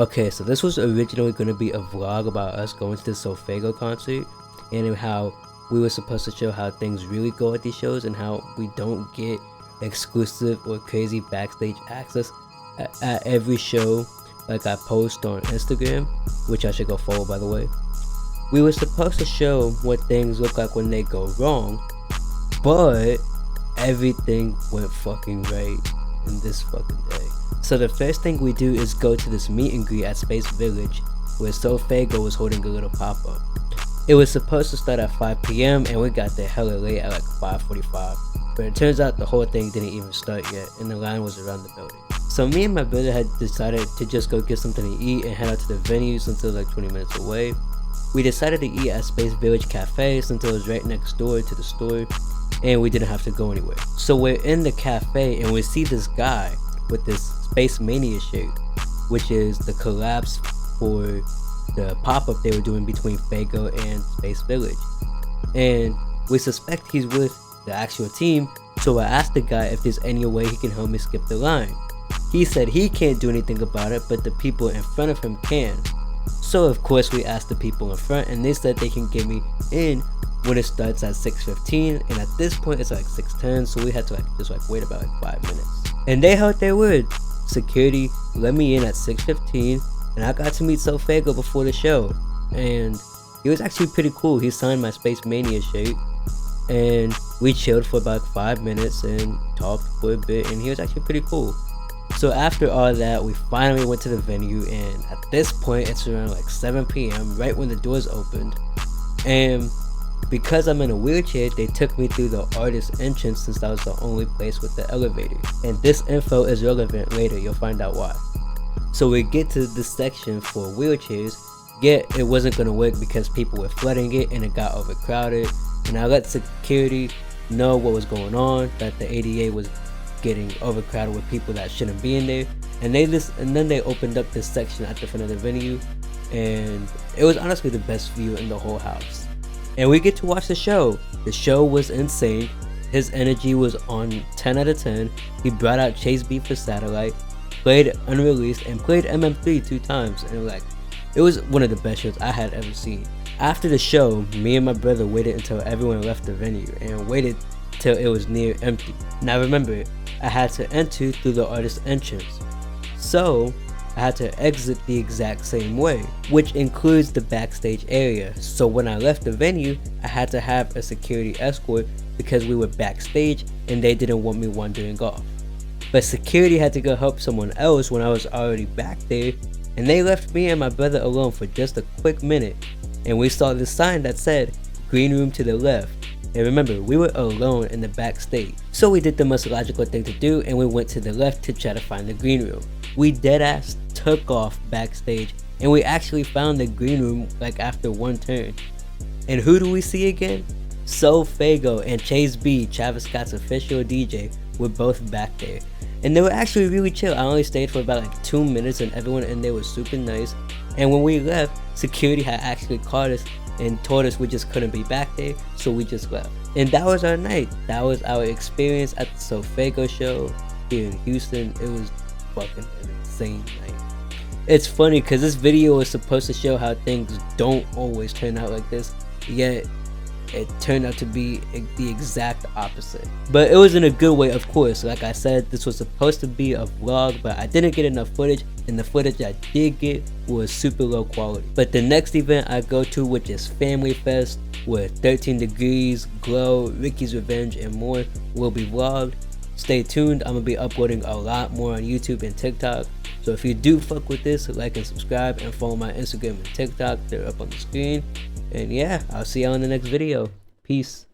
Okay, so this was originally going to be a vlog about us going to the SOFAYGO concert and how we were supposed to show how things really go at these shows and how we don't get exclusive or crazy backstage access at every show like I post on Instagram, which I should go follow by the way. We were supposed to show what things look like when they go wrong, but everything went fucking right in this fucking day. So the first thing we do is go to this meet and greet at Space Village where SOFAYGO was holding a little pop-up. It was supposed to start at 5 p.m. and we got there hella late at like 5:45. But it turns out the whole thing didn't even start yet and the line was around the building. So me and my brother had decided to just go get something to eat and head out to the venue since it was like 20 minutes away. We decided to eat at Space Village Cafe since it was right next door to the store and we didn't have to go anywhere. So we're in the cafe and we see this guy with this Space Mania shirt, which is the collabs for the pop-up they were doing between Faygo and Space Village. And we suspect he's with the actual team, so I asked the guy if there's any way he can help me skip the line. He said he can't do anything about it, but the people in front of him can. So of course we asked the people in front and they said they can get me in when it starts at 6:15, and at this point it's like 6:10, so we had to just wait about 5 minutes. And they held their word. Security let me in at 6:15 and I got to meet SOFAYGO before the show, and he was actually pretty cool. He signed my Space Mania shirt and we chilled for about 5 minutes and talked for a bit, and he was actually pretty cool. So after all that, we finally went to the venue, and at this point it's around like 7 p.m. right when the doors opened, and because I'm in a wheelchair, they took me through the artist entrance since that was the only place with the elevator. And this info is relevant later, you'll find out why. So we get to this section for wheelchairs, yet it wasn't going to work because people were flooding it and it got overcrowded. And I let security know what was going on, that the ADA was getting overcrowded with people that shouldn't be in there. And then they opened up this section at the front of the venue, and it was honestly the best view in the whole house. And we get to watch the show. The show was insane. His energy was on 10 out of 10. He brought out Chase B for Satellite, played Unreleased, and played MM3 2 times. And it was one of the best shows I had ever seen. After the show, me and my brother waited until everyone left the venue and waited till it was near empty. Now remember, I had to enter through the artist entrance, so I had to exit the exact same way, which includes the backstage area. So when I left the venue, I had to have a security escort because we were backstage and they didn't want me wandering off. But security had to go help someone else when I was already back there, and they left me and my brother alone for just a quick minute, and we saw this sign that said green room to the left. And remember, we were alone in the backstage, so we did the most logical thing to do and we went to the left to try to find the green room. We deadass took off backstage and we actually found the green room like after one turn. And who do we see again? SOFAYGO and Chase B, Travis Scott's official DJ, were both back there. And they were actually really chill. I only stayed for about like 2 minutes and everyone in there was super nice. And when we left, security had actually called us and told us we just couldn't be back there, so we just left. And that was our night. That was our experience at the SOFAYGO show here in Houston. It was fucking an insane night. It's funny because this video was supposed to show how things don't always turn out like this, yet it turned out to be the exact opposite. But it was in a good way, of course. Like I said, this was supposed to be a vlog, but I didn't get enough footage, and the footage I did get was super low quality. But the next event I go to, which is Family Fest, with 13 Degrees, Glow, Ricky's Revenge, and more, will be vlogged. Stay tuned, I'm gonna be uploading a lot more on YouTube and TikTok. So if you do fuck with this, like and subscribe, and follow my Instagram and TikTok, they're up on the screen. And yeah, I'll see y'all in the next video. Peace.